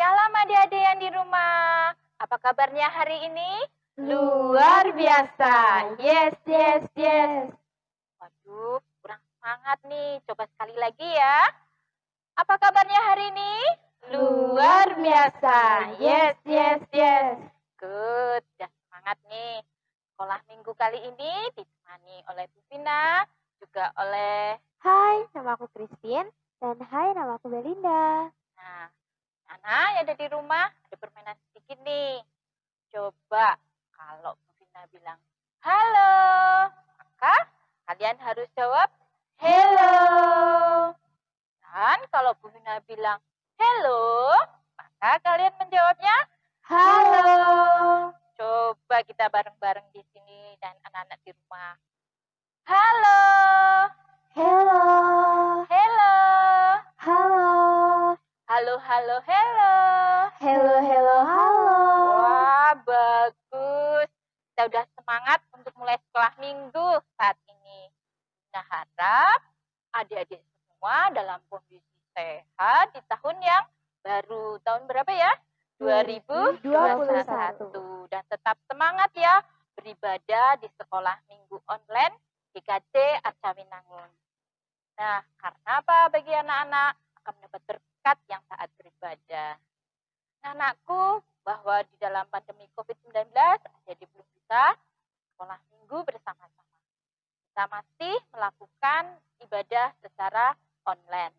Shalom adik-adik yang di rumah. Apa kabarnya hari ini? Luar biasa. Yes, yes, yes. Waduh, kurang semangat nih. Coba sekali lagi ya. Apa kabarnya hari ini? Luar biasa. Yes, yes, yes. Good, sudah semangat nih. Sekolah minggu kali ini ditemani oleh Bu Vina, juga oleh... Hai, nama aku Christine. Dan hai, nama aku Belinda. Nah, anak yang ada di rumah, ada permainan sedikit nih. Coba kalau Bu Vina bilang, halo, maka kalian harus jawab, hello. Dan kalau Bu Vina bilang, hello, maka kalian menjawabnya, Halo. Coba kita bareng-bareng di sini dan anak-anak di rumah. Halo. Hello. Hello. Halo. Halo, halo, hello. Hello, hello, halo. Wah, bagus. Kita udah semangat untuk mulai sekolah minggu saat ini. Nah, harap adik-adik semua dalam kondisi sehat di tahun yang baru. Tahun berapa ya? 2021. Dan tetap semangat ya beribadah di sekolah minggu online GKJ Arcawinangun. Nah, karena apa bagi anak-anak akan mendapat berkat yang saat beribadah. Nah, anakku, bahwa di dalam pandemi COVID-19 jadi belum bisa sekolah minggu bersama-sama. Kita masih melakukan ibadah secara online.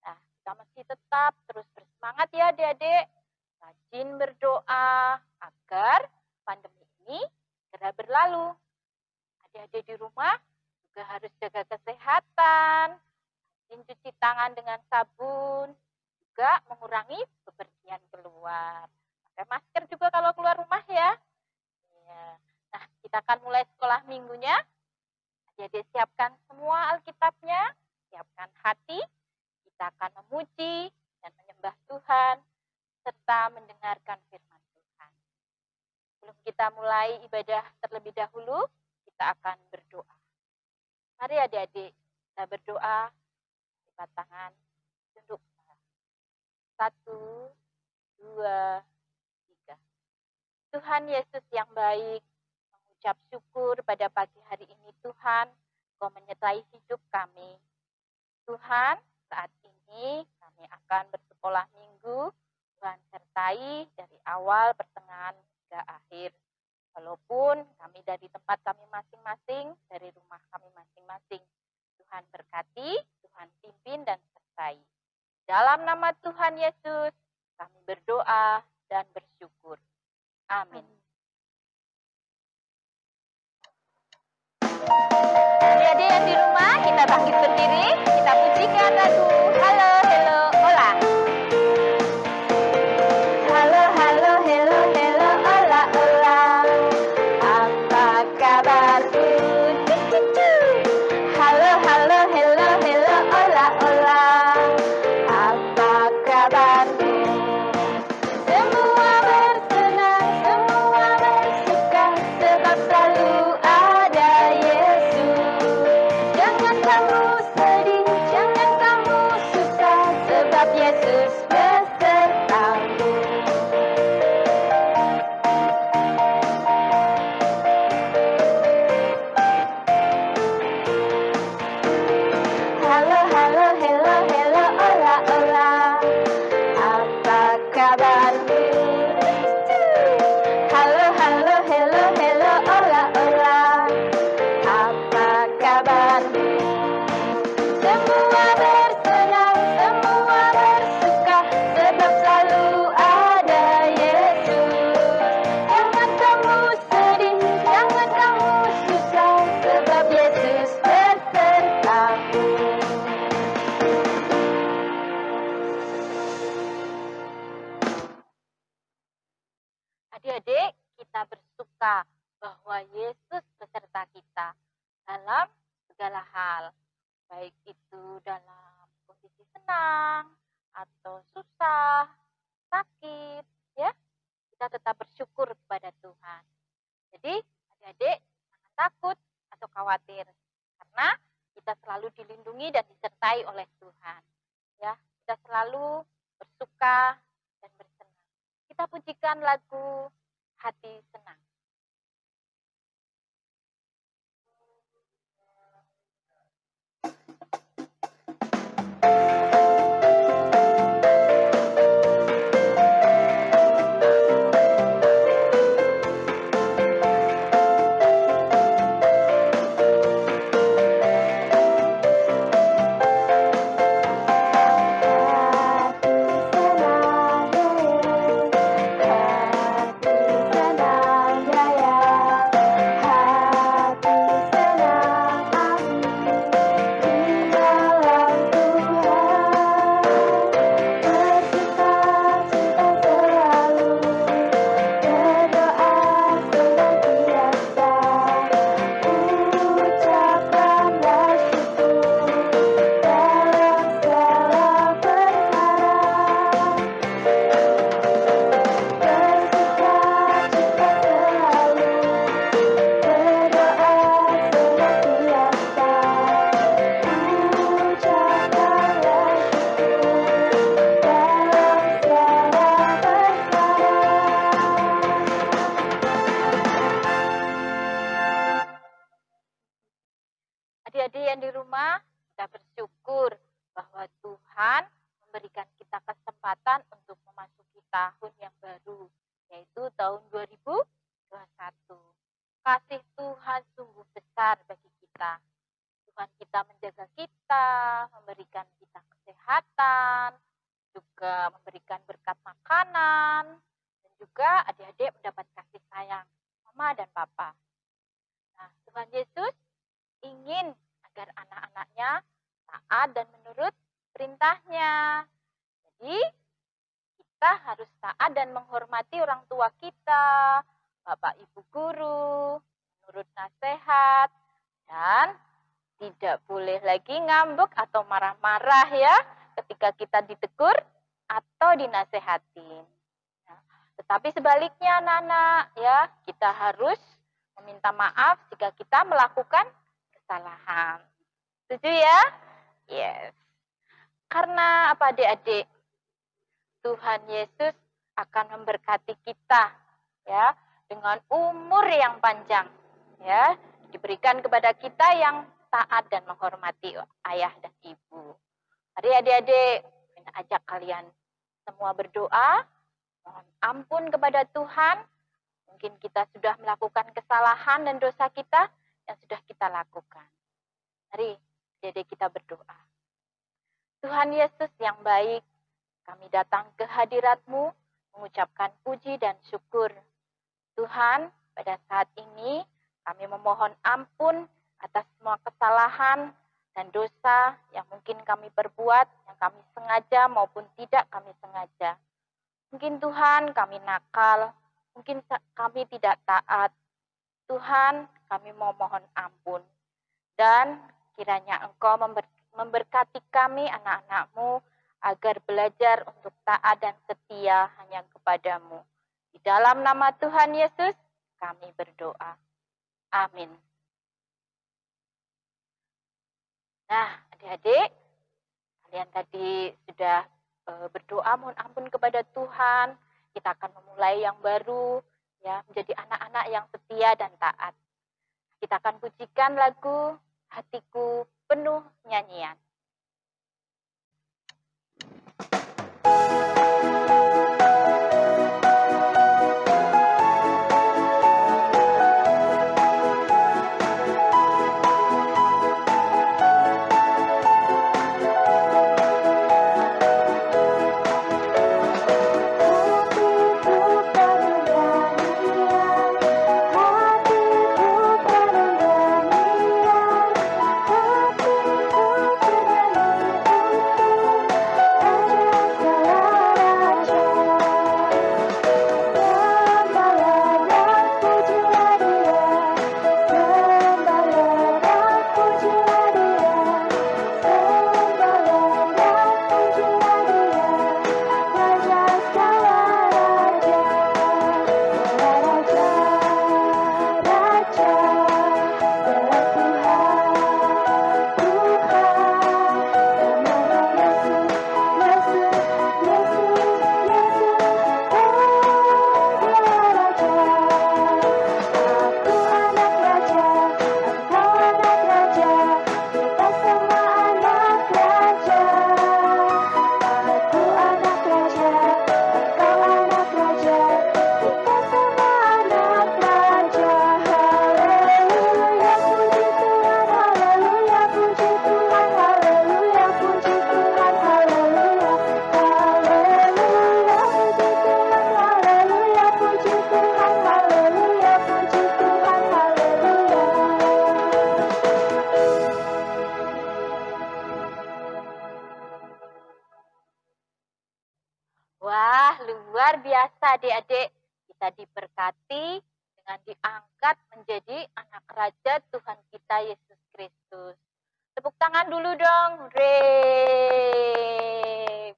Nah, kita masih tetap terus bersemangat ya adik-adik. Rajin berdoa agar pandemi ini segera berlalu. Adik-adik di rumah juga harus jaga kesehatan, rajin cuci tangan dengan sabun, juga mengurangi bepergian keluar. Pakai masker juga kalau keluar rumah ya. Nah, kita akan mulai sekolah minggunya. Adik-adik siapkan semua Alkitabnya, siapkan hati. Kita akan memuji dan menyembah Tuhan, serta mendengarkan firman Tuhan. Sebelum kita mulai ibadah terlebih dahulu, kita akan berdoa. Mari adik-adik, kita berdoa, lipat tangan, tunduk. 1, 2, 3. Tuhan Yesus yang baik, mengucap syukur pada pagi hari ini Tuhan, Kau menyertai hidup kami. Tuhan, saat ini kami akan bersekolah minggu. Tuhan sertai dari awal, pertengahan, hingga akhir. Walaupun kami dari tempat kami masing-masing, dari rumah kami masing-masing. Tuhan berkati, Tuhan pimpin dan sertai. Dalam nama Tuhan Yesus, kami berdoa dan bersyukur. Amin. Adik-adik yang di rumah, kita bangkit berdiri, kita pujikan lagu Halo, Hello, Hola. Halo, halo, hello, hello, hola, hola. Apa kabarmu? Halo, halo, hello, hello, hola, hola. Apa kabarmu? Semua bersenang, semua bersuka, sebab selalu ada Yesus. Jangan kamu sedih, jangan kamu susah, sebab Yesus besertamu. Halo, halo, hello, hello, hola, hola. Apa kabarmu? Halo, halo, hello, hello, hola, hola. Apa kabarmu? Semua bersenang, semua bersuka, sebab selalu ada Yesus. Jangan kamu sedih, jangan kamu susah, sebab Yesus besertamu. Adik-adik, kita bersuka bahwa Yesus beserta kita dalam segala hal. Baik itu dalam kondisi senang atau susah, sakit, ya. Kita tetap bersyukur kepada Tuhan. Jadi, adik-adik jangan takut atau khawatir karena kita selalu dilindungi dan disertai oleh Tuhan. Ya, kita selalu bersuka dan bersyukur pujikan lagu Hati Senang. Adik-adik yang di rumah, kita bersyukur bahwa Tuhan memberikan kita kesempatan untuk memasuki tahun yang baru, yaitu tahun 2021. Kasih Tuhan sungguh besar bagi kita. Tuhan kita menjaga kita, memberikan kita kesehatan, juga memberikan berkat makanan, dan juga adik-adik mendapat kasih sayang mama dan papa. Nah, Tuhan Yesus ingin agar anak-anaknya taat dan menurut perintahnya. Jadi, kita harus taat dan menghormati orang tua kita, bapak ibu guru, menurut nasihat, dan tidak boleh lagi ngambek atau marah-marah ya ketika kita ditegur atau dinasehatin. Nah, tetapi sebaliknya anak-anak ya, kita harus meminta maaf jika kita melakukan kesalahan. Setuju ya? Yes. Karena apa adik-adik? Tuhan Yesus akan memberkati kita ya dengan umur yang panjang ya, diberikan kepada kita yang taat dan menghormati ayah dan ibu. Mari adik-adik, ajak kalian semua berdoa, mohon ampun kepada Tuhan. Mungkin kita sudah melakukan kesalahan dan dosa kita yang sudah kita lakukan. Mari adik-adik kita berdoa. Tuhan Yesus yang baik, kami datang ke hadirat-Mu mengucapkan puji dan syukur. Tuhan, pada saat ini kami memohon ampun atas semua kesalahan dan dosa yang mungkin kami perbuat, yang kami sengaja maupun tidak kami sengaja. Mungkin Tuhan kami nakal, mungkin kami tidak taat. Tuhan, kami mau mohon ampun. Dan kiranya Engkau memberkati kami anak-anak-Mu agar belajar untuk taat dan setia hanya kepadamu. Di dalam nama Tuhan Yesus, kami berdoa. Amin. Nah, adik-adik, kalian tadi sudah berdoa mohon ampun kepada Tuhan. Kita akan memulai yang baru, ya, menjadi anak-anak yang setia dan taat. Kita akan pujikan lagu Hatiku Penuh Nyanyian. Hatiku penuh nyanyian, hatiku biasa adik-adik, kita diberkati dengan diangkat menjadi anak raja Tuhan kita Yesus Kristus. Tepuk tangan dulu dong. Hore.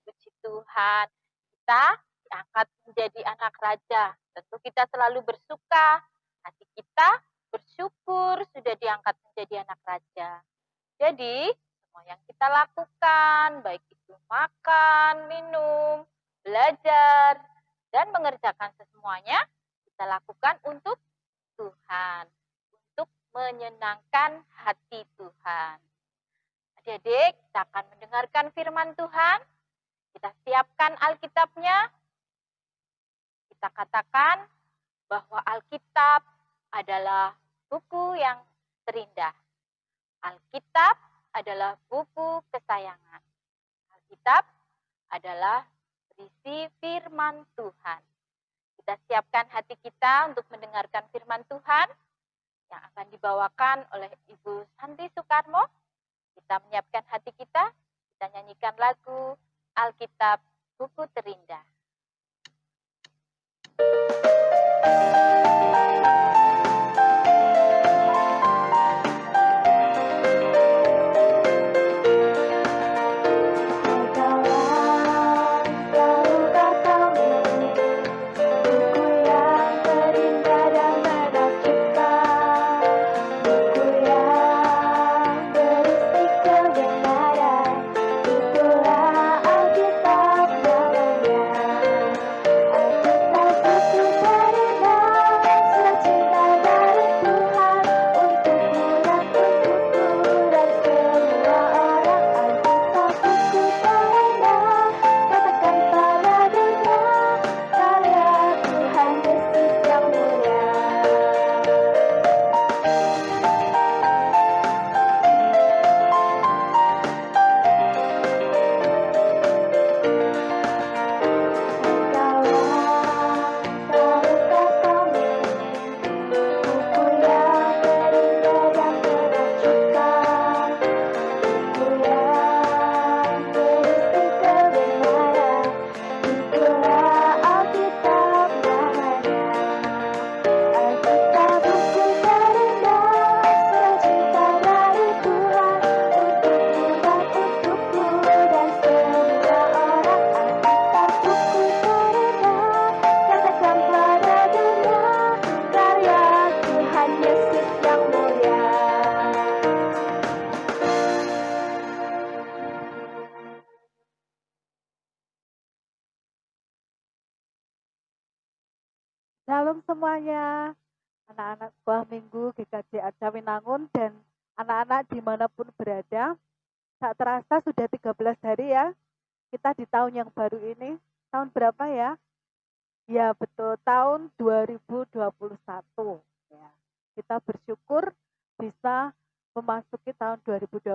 Puji Tuhan. Kita diangkat menjadi anak raja. Tentu kita selalu bersuka. Hati kita bersyukur sudah diangkat menjadi anak raja. Jadi, semua yang kita lakukan, baik itu makan, minum, belajar, dan mengerjakan semuanya, kita lakukan untuk Tuhan, untuk menyenangkan hati Tuhan. Adik-adik, kita akan mendengarkan firman Tuhan. Kita siapkan Alkitabnya. Kita katakan bahwa Alkitab adalah buku yang terindah. Alkitab adalah buku kesayangan. Alkitab adalah berisi firman Tuhan. Kita siapkan hati kita untuk mendengarkan firman Tuhan yang akan dibawakan oleh Ibu Santi Soekarmo. Kita menyiapkan hati kita nyanyikan lagu Alkitab Buku Terindah. Shalom semuanya, anak-anak sekolah minggu GKJ Arca Winangun dan anak-anak dimanapun berada. Tak terasa sudah 13 hari ya, kita di tahun yang baru ini. Tahun berapa ya? Ya betul, tahun 2021. Ya, kita bersyukur bisa memasuki tahun 2021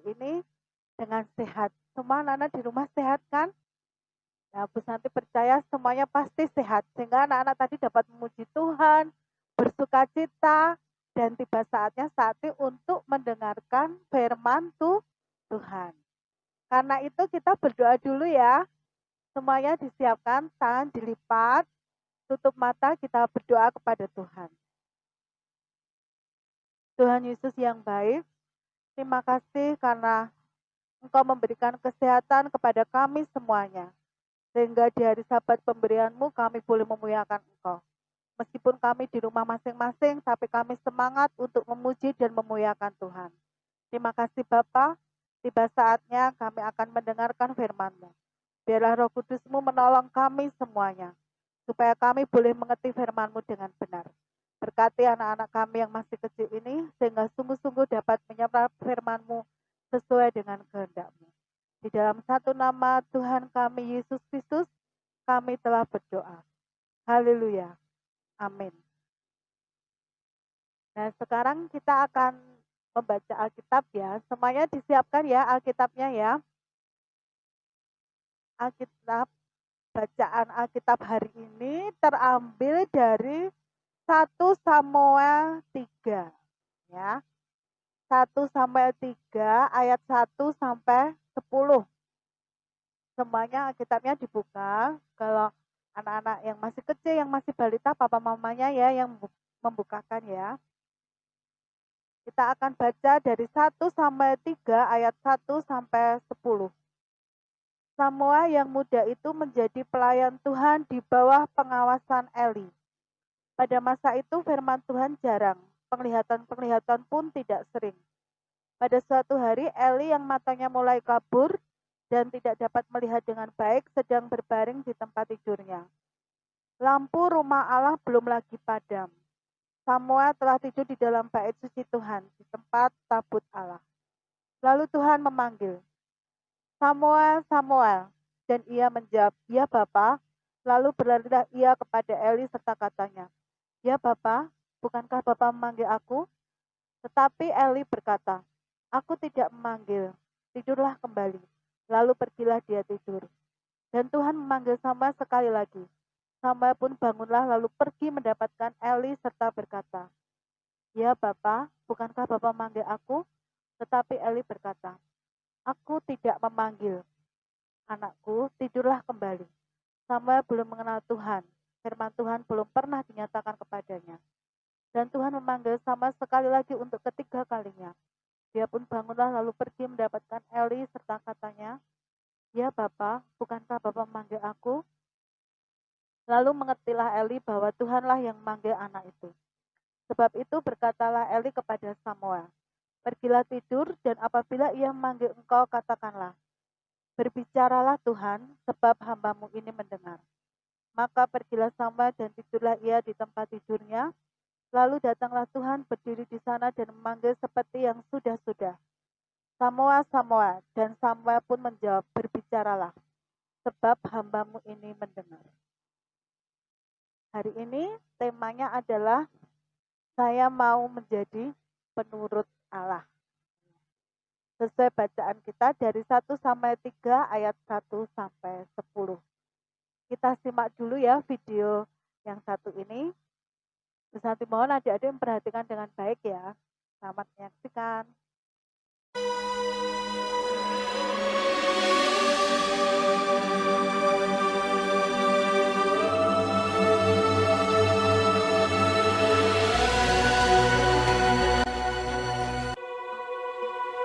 ini dengan sehat. Semua anak-anak di rumah sehat kan? Nah, Bu Santi percaya semuanya pasti sehat, sehingga anak-anak tadi dapat memuji Tuhan, bersuka cita, dan tiba saatnya saat ini untuk mendengarkan firman Tuhan. Karena itu kita berdoa dulu ya, semuanya disiapkan, tangan dilipat, tutup mata, kita berdoa kepada Tuhan. Tuhan Yesus yang baik, terima kasih karena Engkau memberikan kesehatan kepada kami semuanya. Sehingga di hari Sabat pemberian-Mu kami boleh memuliakan Engkau. Meskipun kami di rumah masing-masing, tapi kami semangat untuk memuji dan memuliakan Tuhan. Terima kasih Bapa, tiba saatnya kami akan mendengarkan firman-Mu. Biarlah Roh Kudus-Mu menolong kami semuanya, supaya kami boleh mengerti firman-Mu dengan benar. Berkati anak-anak kami yang masih kecil ini, sehingga sungguh-sungguh dapat menyerap firman-Mu sesuai dengan kehendak-Mu. Di dalam satu nama Tuhan kami Yesus Kristus, kami telah berdoa. Haleluya. Amin. Nah, sekarang kita akan membaca Alkitab ya. Semuanya disiapkan ya Alkitabnya ya. Alkitab, bacaan Alkitab hari ini terambil dari 1 Samuel 3. Ya. 1 Samuel 3 ayat 1 sampai 10. Semuanya Alkitabnya dibuka. Kalau Anak-anak yang masih kecil, yang masih balita, papa mamanya ya yang membukakan ya. Kita akan baca dari 1 sampai 3 ayat 1 sampai 10. Samuel yang muda itu menjadi pelayan Tuhan di bawah pengawasan Eli. Pada masa itu firman Tuhan jarang, penglihatan-penglihatan pun tidak sering. Pada suatu hari Eli yang matanya mulai kabur dan tidak dapat melihat dengan baik sedang berbaring di tempat tidurnya. Lampu rumah Allah belum lagi padam. Samuel telah tidur di dalam bait suci Tuhan, di tempat tabut Allah. Lalu Tuhan memanggil, Samuel, Samuel. Dan ia menjawab, ya Bapa. Lalu berlarilah ia kepada Eli serta katanya, ya Bapa, bukankah Bapa memanggil aku? Tetapi Eli berkata, aku tidak memanggil, tidurlah kembali. Lalu pergilah dia tidur. Dan Tuhan memanggil Samuel sekali lagi. Samuel pun bangunlah lalu pergi mendapatkan Eli serta berkata, ya Bapa, bukankah Bapa memanggil aku? Tetapi Eli berkata, aku tidak memanggil. Anakku, tidurlah kembali. Samuel belum mengenal Tuhan. Firman Tuhan belum pernah dinyatakan kepadanya. Dan Tuhan memanggil Samuel sekali lagi untuk ketiga kalinya. Dia pun bangunlah lalu pergi mendapatkan Eli serta katanya, ya Bapa, bukankah Bapa memanggil aku? Lalu mengertilah Eli bahwa Tuhanlah yang memanggil anak itu. Sebab itu berkatalah Eli kepada Samuel, pergilah tidur dan apabila ia memanggil engkau katakanlah, berbicaralah Tuhan sebab hambamu ini mendengar. Maka pergilah Samuel dan tidurlah ia di tempat tidurnya. Lalu datanglah Tuhan berdiri di sana dan memanggil seperti yang sudah-sudah. Samuel, Samuel, dan Samuel pun menjawab, berbicaralah sebab hambamu ini mendengar. Hari ini temanya adalah saya mau menjadi penurut Allah. Sesuai bacaan kita dari 1 sampai 3 ayat 1 sampai 10. Kita simak dulu ya video yang satu ini. Terus nanti mohon adik-adik memperhatikan dengan baik ya. Selamat menyaksikan.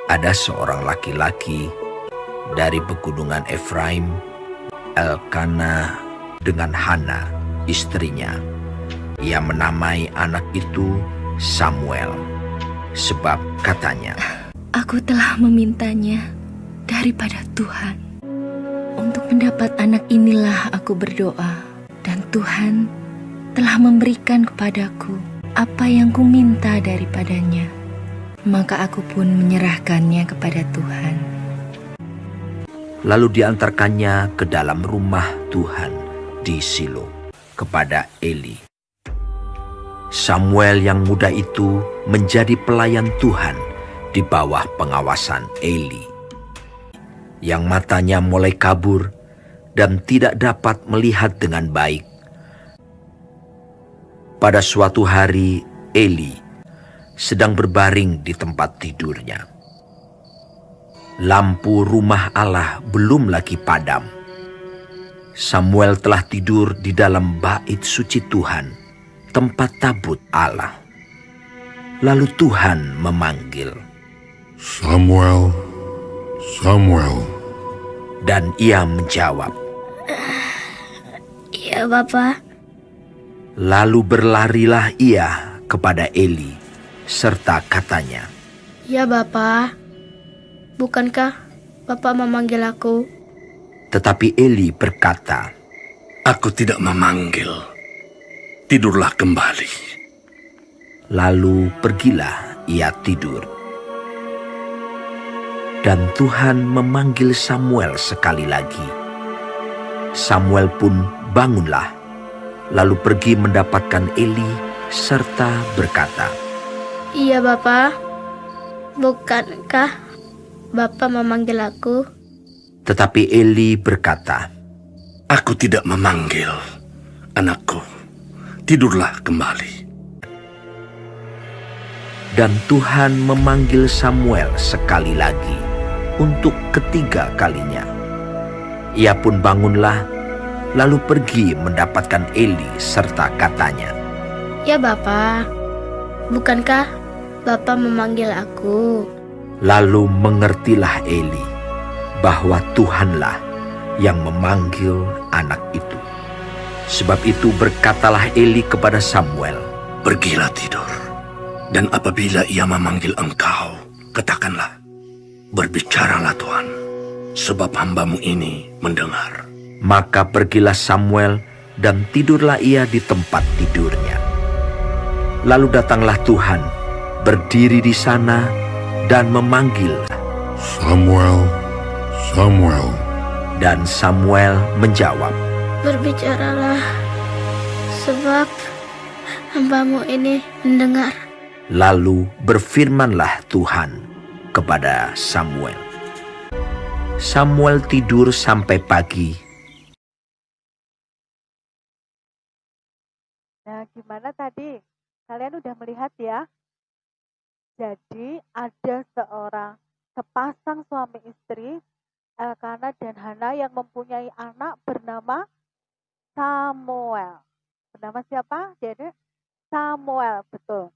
Ada seorang laki-laki dari pegunungan Efraim, Elkana dengan Hana, istrinya. Ia menamai anak itu Samuel, sebab katanya, aku telah memintanya daripada Tuhan. Untuk mendapat anak inilah aku berdoa, dan Tuhan telah memberikan kepadaku apa yang kuminta daripadanya. Maka aku pun menyerahkannya kepada Tuhan. Lalu diantarkannya ke dalam rumah Tuhan di Silo kepada Eli. Samuel yang muda itu menjadi pelayan Tuhan di bawah pengawasan Eli, yang matanya mulai kabur dan tidak dapat melihat dengan baik. Pada suatu hari Eli sedang berbaring di tempat tidurnya. Lampu rumah Allah belum lagi padam. Samuel telah tidur di dalam bait suci Tuhan, tempat tabut Allah. Lalu Tuhan memanggil, Samuel, Samuel. Dan ia menjawab, Ya Bapa. Lalu berlarilah ia kepada Eli serta katanya, Ya Bapa, bukankah Bapa memanggil aku? Tetapi Eli berkata, Aku tidak memanggil. Tidurlah kembali. Lalu pergilah ia tidur. Dan Tuhan memanggil Samuel sekali lagi. Samuel pun bangunlah, lalu pergi mendapatkan Eli serta berkata, Iya Bapa, bukankah Bapa memanggil aku? Tetapi Eli berkata, Aku tidak memanggil, anakku. Tidurlah kembali. Dan Tuhan memanggil Samuel sekali lagi untuk ketiga kalinya. Ia pun bangunlah, lalu pergi mendapatkan Eli serta katanya, Ya Bapa, bukankah Bapa memanggil aku? lalu mengertilah Eli bahwa Tuhanlah yang memanggil anak itu. Sebab itu berkatalah Eli kepada Samuel, Pergilah tidur, dan apabila ia memanggil engkau, katakanlah, Berbicaralah Tuhan, sebab hambamu ini mendengar. maka pergilah Samuel dan tidurlah ia di tempat tidurnya. Lalu datanglah Tuhan, berdiri di sana dan memanggil, Samuel, Samuel. dan Samuel menjawab, Berbicaralah, sebab hambamu ini mendengar. Lalu berfirmanlah Tuhan kepada Samuel. Samuel tidur sampai pagi. Nah, gimana tadi? Kalian udah melihat ya? Jadi ada sepasang suami istri, Elkana dan Hana yang mempunyai anak bernama Samuel. Bernama siapa? Jadi Samuel, betul.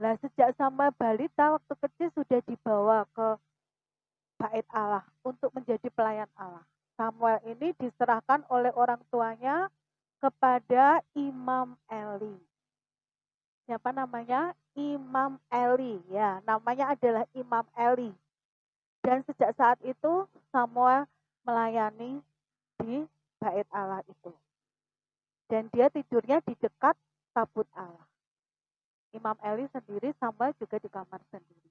Nah, sejak Samuel balita waktu kecil sudah dibawa ke bait Allah untuk menjadi pelayan Allah. Samuel ini diserahkan oleh orang tuanya kepada Imam Eli. Siapa namanya? Imam Eli. Ya, namanya adalah Imam Eli. Dan sejak saat itu Samuel melayani di bait Allah itu. Dan dia tidurnya di dekat tabut Allah. Imam Eli sendiri, Samuel juga di kamar sendiri.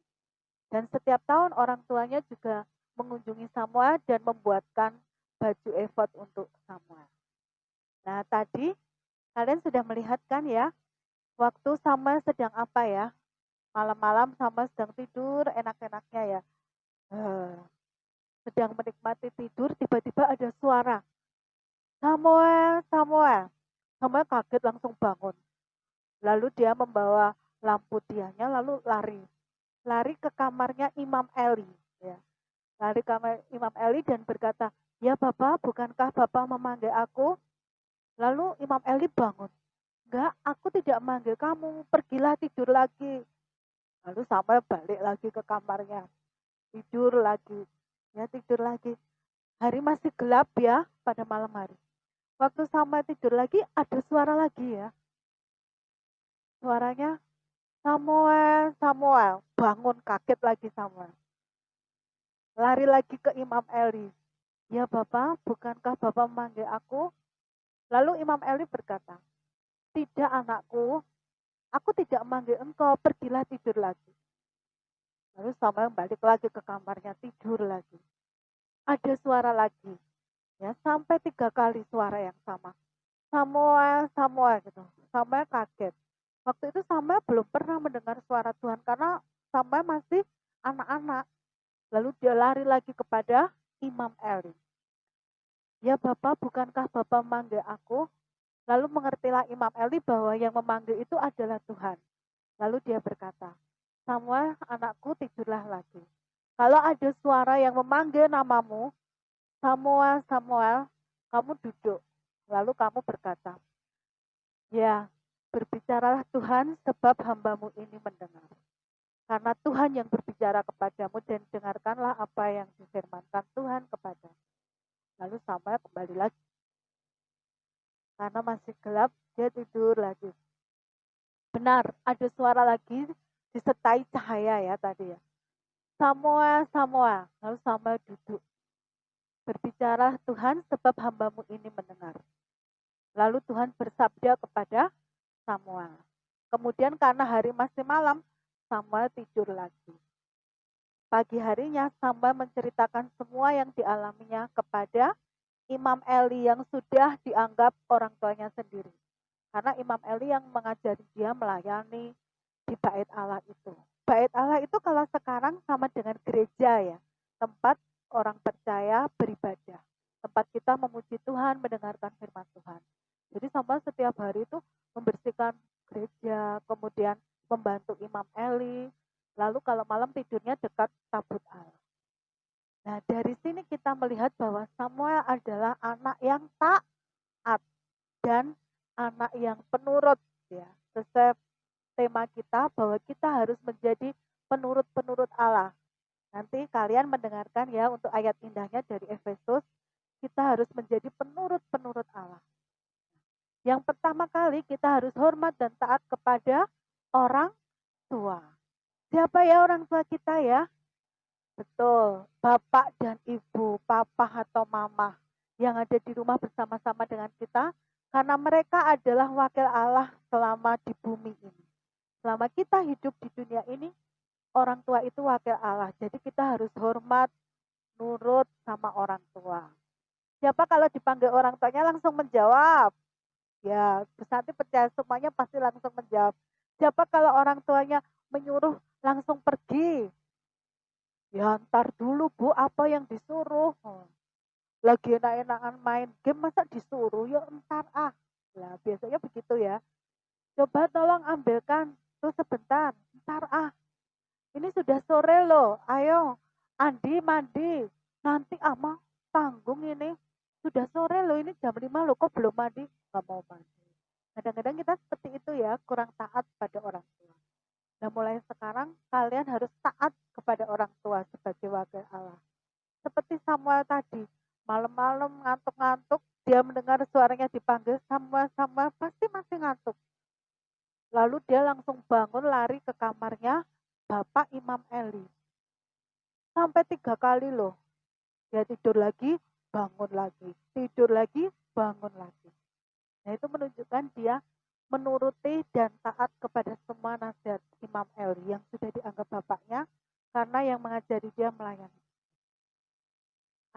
Dan setiap tahun orang tuanya juga mengunjungi Samuel dan membuatkan baju efod untuk Samuel. Nah, tadi kalian sudah melihat kan ya, waktu Samuel sedang apa ya? Malam-malam Samuel sedang tidur, enak-enaknya ya. Sedang menikmati tidur, tiba-tiba ada suara. Samuel, Samuel. Samuel kaget langsung bangun. Lalu dia membawa lampu dianya, lalu lari ke kamarnya Imam Eli. Ya. Lari ke kamar Imam Eli dan berkata, Ya Bapak, bukankah Bapak memanggil aku? Lalu Imam Eli bangun. Enggak, aku tidak memanggil kamu, pergilah tidur lagi. Lalu Samuel balik lagi ke kamarnya. Tidur lagi. Ya, tidur lagi. Hari masih gelap ya pada malam hari. Waktu Samuel tidur lagi, ada suara lagi ya. Suaranya, Samuel, Samuel. Bangun, kaget lagi Samuel. Lari lagi ke Imam Eli. Ya Bapak, bukankah Bapak memanggil aku? Lalu Imam Eli berkata, Tidak anakku, aku tidak memanggil engkau, pergilah tidur lagi. Lalu Samuel balik lagi ke kamarnya, tidur lagi. Ada suara lagi, ya sampai 3 kali suara yang sama. Samuel, Samuel gitu. Samuel kaget. Waktu itu Samuel belum pernah mendengar suara Tuhan karena Samuel masih anak-anak. Lalu dia lari lagi kepada Imam Eli. Ya Bapak, bukankah Bapak memanggil aku? Lalu mengertilah Imam Eli bahwa yang memanggil itu adalah Tuhan. Lalu dia berkata, Samuel, anakku, tidurlah lagi. Kalau ada suara yang memanggil namamu, Samuel, Samuel, kamu duduk. Lalu kamu berkata, Ya, berbicaralah Tuhan sebab hambamu ini mendengar. Karena Tuhan yang berbicara kepadamu dan dengarkanlah apa yang difirmankan Tuhan kepadamu. Lalu Samuel kembali lagi. Karena masih gelap, dia tidur lagi. Benar, ada suara lagi disertai cahaya ya tadi ya. Samuel, Samuel. Lalu Samuel duduk. Berbicara Tuhan sebab hambamu ini mendengar. Lalu Tuhan bersabda kepada Samuel. Kemudian karena hari masih malam, Samuel tidur lagi. Pagi harinya Samuel menceritakan semua yang dialaminya kepada Imam Eli yang sudah dianggap orang tuanya sendiri. Karena Imam Eli yang mengajari dia melayani di bait Allah itu. Bait Allah itu kalau sekarang sama dengan gereja ya. Tempat orang percaya beribadah. Tempat kita memuji Tuhan, mendengarkan firman Tuhan. Jadi Samuel setiap hari itu membersihkan gereja, kemudian membantu Imam Eli. Lalu kalau malam tidurnya dekat tabut Allah. Nah, dari sini kita melihat bahwa Samuel adalah anak yang taat. taat dan anak yang penurut ya. Sesuai tema kita bahwa kita harus menjadi penurut-penurut Allah. Nanti kalian mendengarkan ya untuk ayat indahnya dari Efesus, kita harus menjadi penurut-penurut Allah. Yang pertama kali kita harus hormat dan taat kepada orang tua. Siapa ya orang tua kita ya? Betul, bapak dan ibu, papa atau mama yang ada di rumah bersama-sama dengan kita, karena mereka adalah wakil Allah selama di bumi ini. Selama kita hidup di dunia ini, orang tua itu wakil Allah. Jadi kita harus hormat, nurut sama orang tua. Siapa kalau dipanggil orang tuanya langsung menjawab? Ya, Bu Santi percaya semuanya pasti langsung menjawab. Siapa kalau orang tuanya menyuruh langsung pergi? Ya ntar dulu Bu, apa yang disuruh? Lagi enak-enakan main game masa disuruh? Ya ntar Lah biasanya begitu ya. Coba tolong ambilkan tuh sebentar, ntar Ini sudah sore loh, ayo Andi mandi. Nanti ama tanggung ini. Sudah sore loh, ini jam 5 loh, kok belum mandi? Gak mau mandi. Kadang-kadang kita seperti itu ya, kurang taat pada orang tua. Nah mulai sekarang kalian harus taat kepada orang tua sebagai wakil Allah. Seperti Samuel tadi, malam-malam ngantuk-ngantuk, dia mendengar suaranya dipanggil Samuel, Samuel, pasti masih ngantuk. Lalu dia langsung bangun lari ke kamarnya Bapak Imam Eli. Sampai 3 kali loh. Dia tidur lagi, bangun lagi. Tidur lagi, bangun lagi. Nah itu menunjukkan dia menuruti dan taat kepada semua nasihat Imam Eli yang sudah dianggap bapaknya karena yang mengajari dia melayani.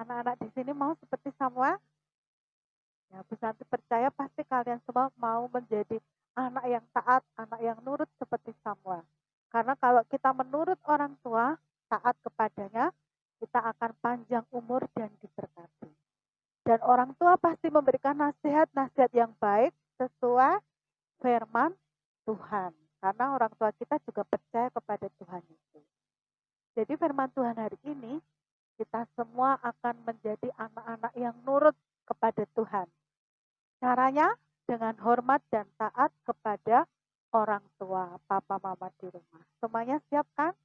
Anak-anak di sini mau seperti Samuel? Ya, Bu Santi percaya pasti kalian semua mau menjadi anak yang taat, anak yang nurut seperti Samuel. Karena kalau kita menurut orang tua, taat kepadanya, kita akan panjang umur dan diberkati. Dan orang tua pasti memberikan nasihat-nasihat yang baik sesuai firman Tuhan. Karena orang tua kita juga percaya kepada Tuhan itu. Jadi firman Tuhan hari ini, kita semua akan menjadi anak-anak yang nurut kepada Tuhan. Caranya dengan hormat dan taat kepada orang tua, papa, mama di rumah. Semuanya siap kan?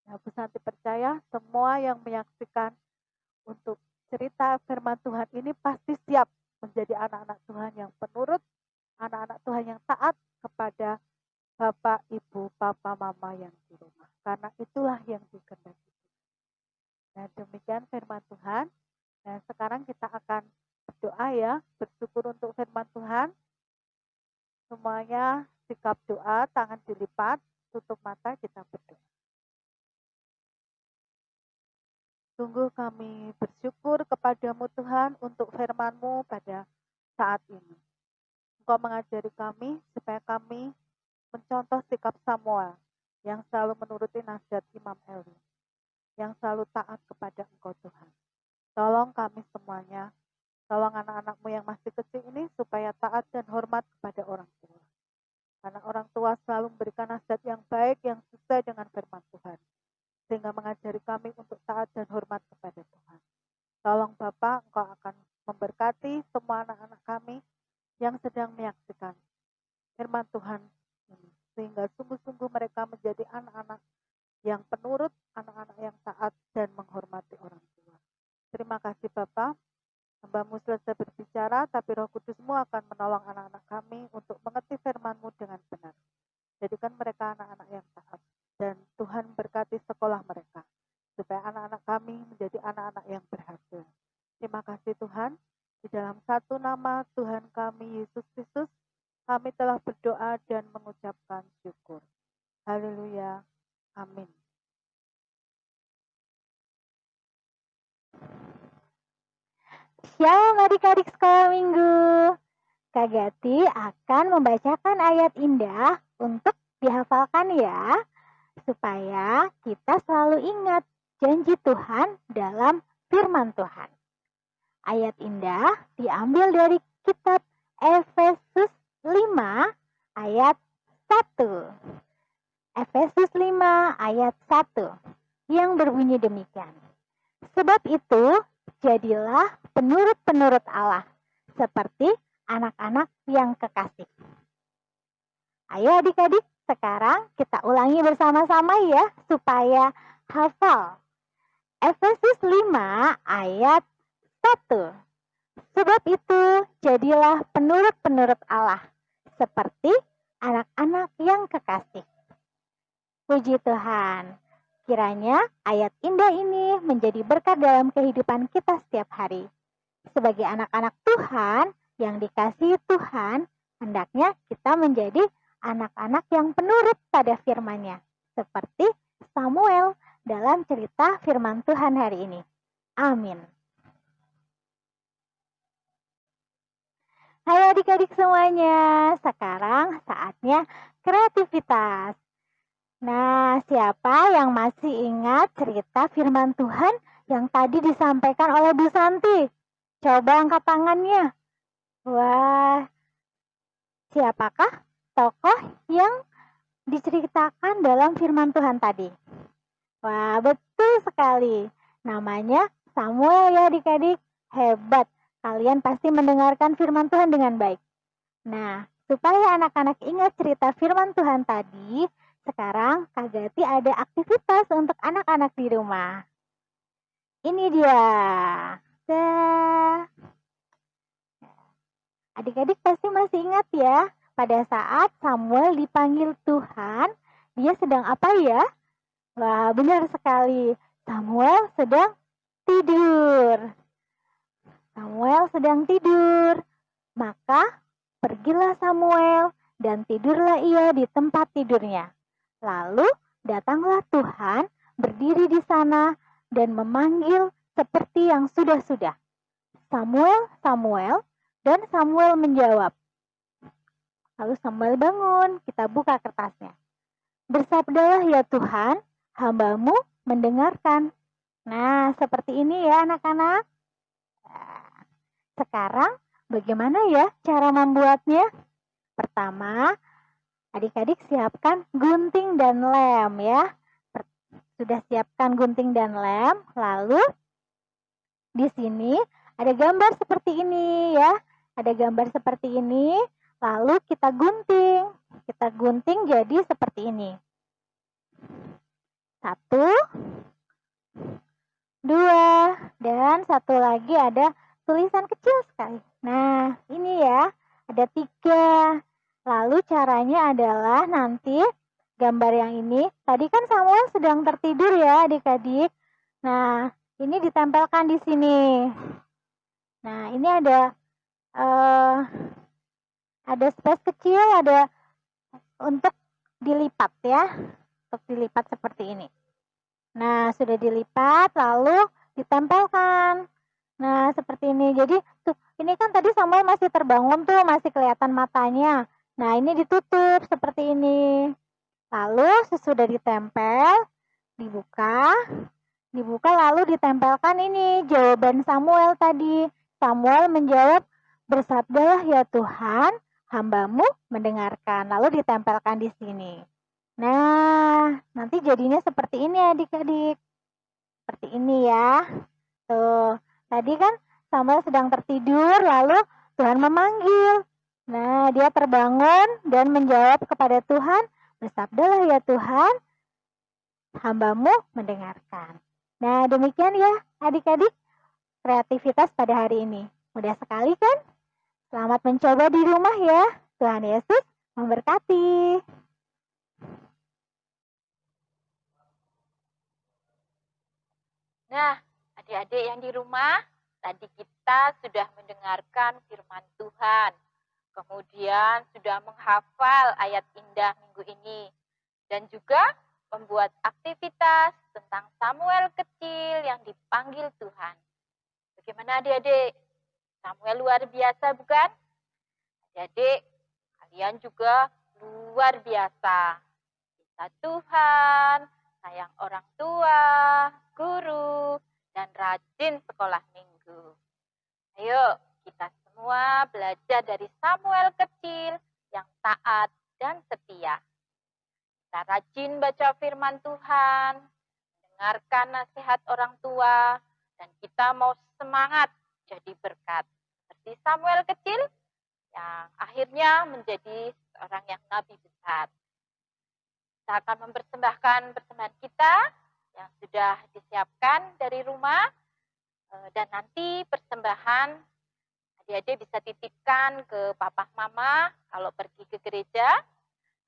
Ya, Bu Santi percaya semua yang menyaksikan untuk cerita firman Tuhan ini pasti siap menjadi anak-anak Tuhan yang penurut, anak-anak Tuhan yang taat kepada bapak, ibu, papa, mama yang di rumah. Karena itulah yang dikehendaki. Nah demikian firman Tuhan. Nah sekarang kita akan berdoa ya, bersyukur untuk firman Tuhan. Semuanya sikap doa, tangan dilipat, tutup mata, kita berdoa. Sungguh kami bersyukur kepadamu Tuhan untuk firman-Mu pada saat ini. Engkau mengajari kami supaya kami mencontoh sikap Samuel yang selalu menuruti nasihat Imam Eli, yang selalu taat kepada Engkau Tuhan. Tolong kami semuanya, tolong anak-anak-Mu yang masih kecil ini supaya taat dan hormat kepada orang tua. Karena orang tua selalu memberikan nasihat yang baik, yang sesuai dengan firman Tuhan. Sehingga mengajari kami untuk taat dan hormat kepada Tuhan. Tolong Bapak, Engkau akan memberkati semua anak-anak kami yang sedang menyaksikan firman Tuhan ini. Sehingga sungguh-sungguh mereka menjadi anak-anak yang penurut, anak-anak yang taat dan menghormati orang tua. Terima kasih Bapak. Hamba-Mu selesai berbicara, tapi Roh Kudus-Mu akan menolong anak-anak kami untuk mengerti firman-Mu dengan benar. Jadikan mereka anak-anak yang taat. Dan Tuhan berkati sekolah mereka. Supaya anak-anak kami menjadi anak-anak yang berhasil. Terima kasih Tuhan. Di dalam satu nama Tuhan kami, Yesus Kristus, kami telah berdoa dan mengucapkan syukur. Haleluya. Amin. Shalom adik-adik sekolah minggu. Kak Gati akan membacakan ayat indah untuk dihafalkan ya. Supaya kita selalu ingat janji Tuhan dalam firman Tuhan. Ayat indah diambil dari kitab Efesus 5 ayat 1. Efesus 5 ayat 1 yang berbunyi demikian. Sebab itu, jadilah penurut-penurut Allah seperti anak-anak yang kekasih. Ayo adik-adik, sekarang kita ulangi bersama-sama ya, supaya hafal. Efesus 5 ayat 1. Sebab itu, jadilah penurut-penurut Allah, seperti anak-anak yang kekasih. Puji Tuhan, kiranya ayat indah ini menjadi berkat dalam kehidupan kita setiap hari. Sebagai anak-anak Tuhan yang dikasihi Tuhan, hendaknya kita menjadi anak-anak yang penurut pada firman-Nya, seperti Samuel dalam cerita firman Tuhan hari ini. Amin. Hai adik-adik semuanya, sekarang saatnya kreativitas. Nah, siapa yang masih ingat cerita firman Tuhan yang tadi disampaikan oleh Bu Santi? Coba angkat tangannya. Wah, siapakah tokoh yang diceritakan dalam firman Tuhan tadi? Wah, betul sekali. Namanya Samuel ya adik-adik. Hebat. Kalian pasti mendengarkan firman Tuhan dengan baik. Nah, supaya anak-anak ingat cerita firman Tuhan tadi, sekarang Kak Gati ada aktivitas untuk anak-anak di rumah. Ini dia. Adik-adik pasti masih ingat ya, pada saat Samuel dipanggil Tuhan, dia sedang apa ya? Wah, benar sekali. Samuel sedang tidur. Samuel sedang tidur. Maka pergilah Samuel dan tidurlah ia di tempat tidurnya. Lalu datanglah Tuhan berdiri di sana dan memanggil seperti yang sudah-sudah. Samuel, Samuel, dan Samuel menjawab. Lalu Samuel bangun, kita buka kertasnya. Bersabdalah ya Tuhan, hamba-Mu mendengarkan. Nah, seperti ini ya anak-anak. Nah, sekarang bagaimana ya cara membuatnya? Pertama, adik-adik siapkan gunting dan lem ya. Sudah siapkan gunting dan lem, lalu di sini ada gambar seperti ini ya. Ada gambar seperti ini, lalu kita gunting. Kita gunting jadi seperti ini. 1, 2, dan satu lagi ada tulisan kecil sekali. Nah, ini ya, ada 3. Lalu caranya adalah nanti gambar yang ini, tadi kan Samuel sedang tertidur ya adik-adik. Nah, ini ditempelkan di sini. Nah, ini ada space kecil, ada untuk dilipat ya, untuk dilipat seperti ini. Nah, sudah dilipat, lalu ditempelkan. Nah, seperti ini. Jadi, tuh, ini kan tadi Samuel masih terbangun tuh, masih kelihatan matanya. Nah, ini ditutup seperti ini. Lalu, sesudah ditempel, dibuka lalu ditempelkan ini jawaban Samuel tadi. Samuel menjawab, bersabdalah ya Tuhan, hamba-Mu mendengarkan. Lalu ditempelkan di sini. Nah, nanti jadinya seperti ini adik-adik. Seperti ini ya. Tuh, tadi kan Samuel sedang tertidur, lalu Tuhan memanggil. Nah, dia terbangun dan menjawab kepada Tuhan, bersabdalah ya Tuhan, hamba-Mu mendengarkan. Nah, demikian ya adik-adik kreativitas pada hari ini. Mudah sekali kan? Selamat mencoba di rumah ya. Tuhan Yesus memberkati. Nah, adik-adik yang di rumah, tadi kita sudah mendengarkan firman Tuhan. Kemudian sudah menghafal ayat indah minggu ini. Dan juga membuat aktivitas tentang Samuel kecil yang dipanggil Tuhan. Bagaimana adik-adik? Samuel luar biasa bukan? Adik-adik, kalian juga luar biasa. Cinta Tuhan, sayang orang tua, guru, dan rajin sekolah minggu. Ayo, kita semua belajar dari Samuel kecil yang taat dan setia. Kita rajin baca firman Tuhan, mendengarkan nasihat orang tua, dan kita mau semangat jadi berkat. Seperti seperti Samuel kecil yang akhirnya menjadi seorang yang nabi besar. Kita akan mempersembahkan persembahan kita yang sudah disiapkan dari rumah, dan nanti persembahan adik-adik bisa titipkan ke papa mama kalau pergi ke gereja,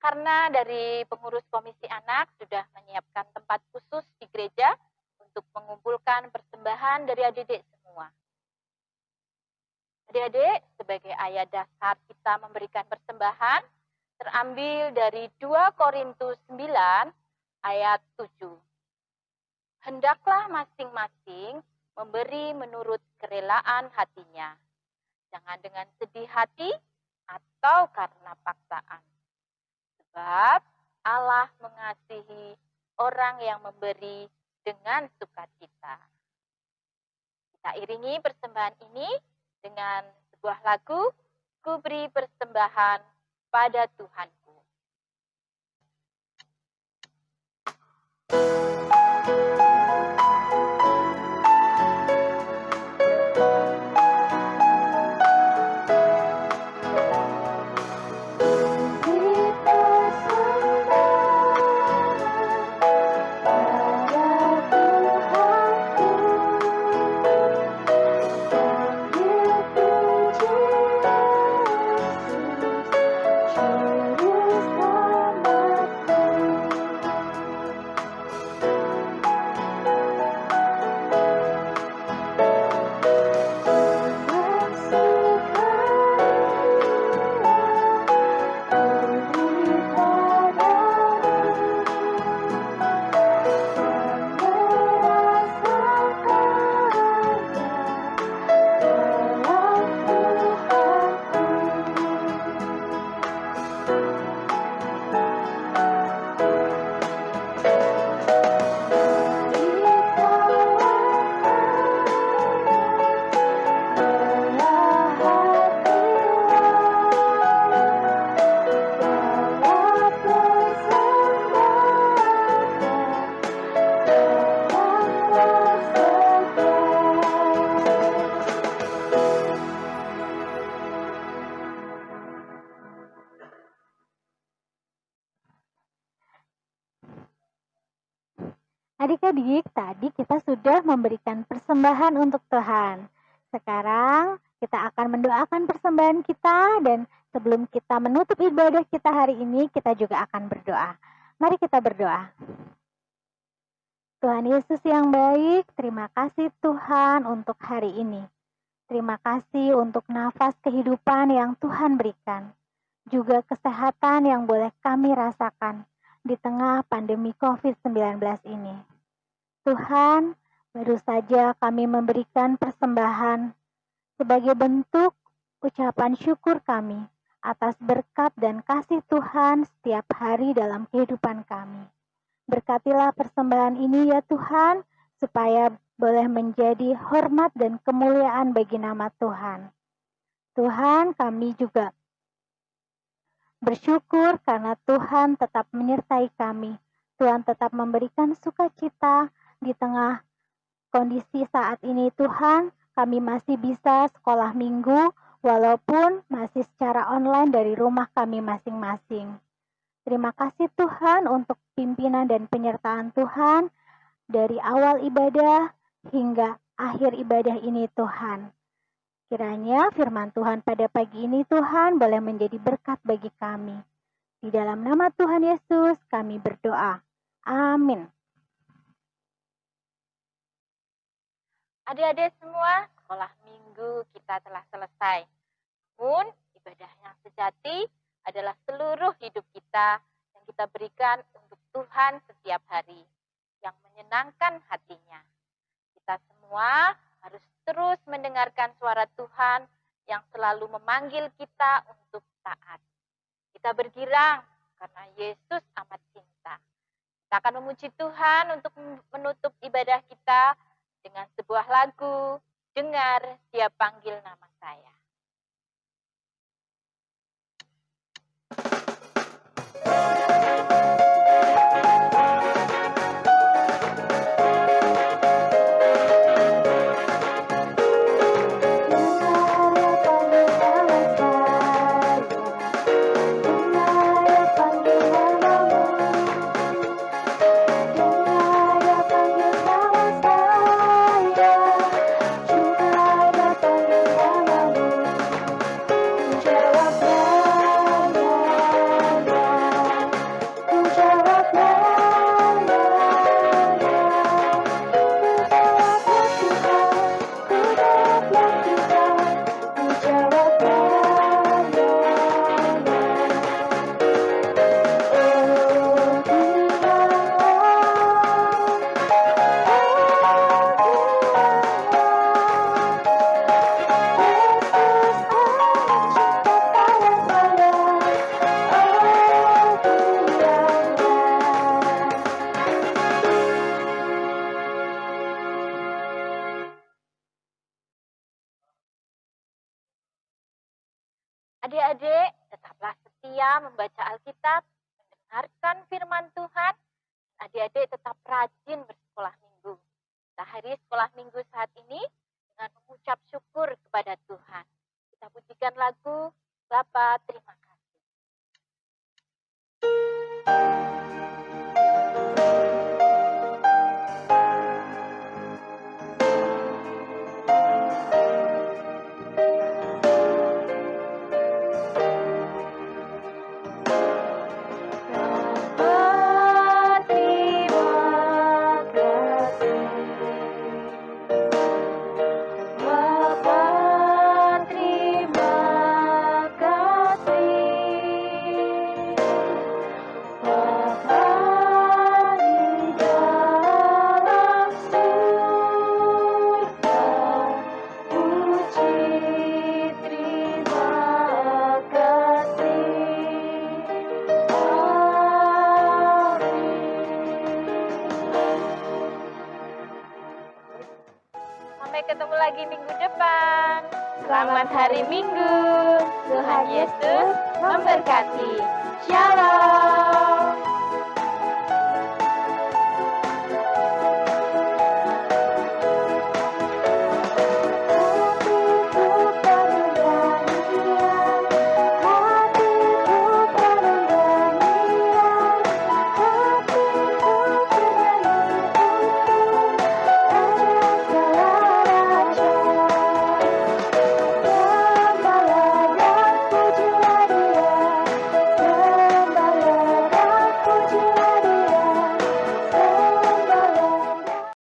karena dari pengurus komisi anak sudah menyiapkan tempat khusus di gereja untuk mengumpulkan persembahan dari adik-adik semua. Adik-adik, sebagai ayat dasar kita memberikan persembahan, terambil dari 2 Korintus 9 ayat 7. Hendaklah masing-masing memberi menurut kerelaan hatinya, jangan dengan sedih hati atau karena paksaan. Sebab Allah mengasihi orang yang memberi dengan sukacita. Kita iringi persembahan ini dengan sebuah lagu, Ku beri persembahan pada Tuhanku. Adik-adik, tadi kita sudah memberikan persembahan untuk Tuhan. Sekarang kita akan mendoakan persembahan kita, dan sebelum kita menutup ibadah kita hari ini, kita juga akan berdoa. Mari kita berdoa. Tuhan Yesus yang baik, terima kasih Tuhan untuk hari ini. Terima kasih untuk nafas kehidupan yang Tuhan berikan. Juga kesehatan yang boleh kami rasakan di tengah pandemi COVID-19 ini. Tuhan, baru saja kami memberikan persembahan sebagai bentuk ucapan syukur kami atas berkat dan kasih Tuhan setiap hari dalam kehidupan kami. Berkatilah persembahan ini ya Tuhan, supaya boleh menjadi hormat dan kemuliaan bagi nama Tuhan. Tuhan, kami juga bersyukur karena Tuhan tetap menyertai kami. Tuhan tetap memberikan sukacita di tengah kondisi saat ini. Tuhan, kami masih bisa sekolah minggu walaupun masih secara online dari rumah kami masing-masing. Terima kasih Tuhan untuk pimpinan dan penyertaan Tuhan dari awal ibadah hingga akhir ibadah ini Tuhan. Kiranya firman Tuhan pada pagi ini Tuhan boleh menjadi berkat bagi kami. Di dalam nama Tuhan Yesus kami berdoa. Amin. Adik-adik semua, sekolah minggu kita telah selesai. Namun, ibadah yang sejati adalah seluruh hidup kita yang kita berikan untuk Tuhan setiap hari, yang menyenangkan hatinya. Kita semua harus terus mendengarkan suara Tuhan yang selalu memanggil kita untuk taat. Kita bergirang karena Yesus amat cinta. Kita akan memuji Tuhan untuk menutup ibadah kita dengan sebuah lagu, Dengar Dia Panggil Nama Saya. Dengar setia membaca Alkitab, mendengarkan firman Tuhan. Adik-adik tetap rajin bersekolah minggu. Kita hari sekolah minggu saat ini dengan mengucap syukur kepada Tuhan. Kita pujikan lagu Bapa Terima Kasih. Sampai ketemu lagi minggu depan. Selamat hari Minggu. Tuhan Yesus memberkati. Shalom.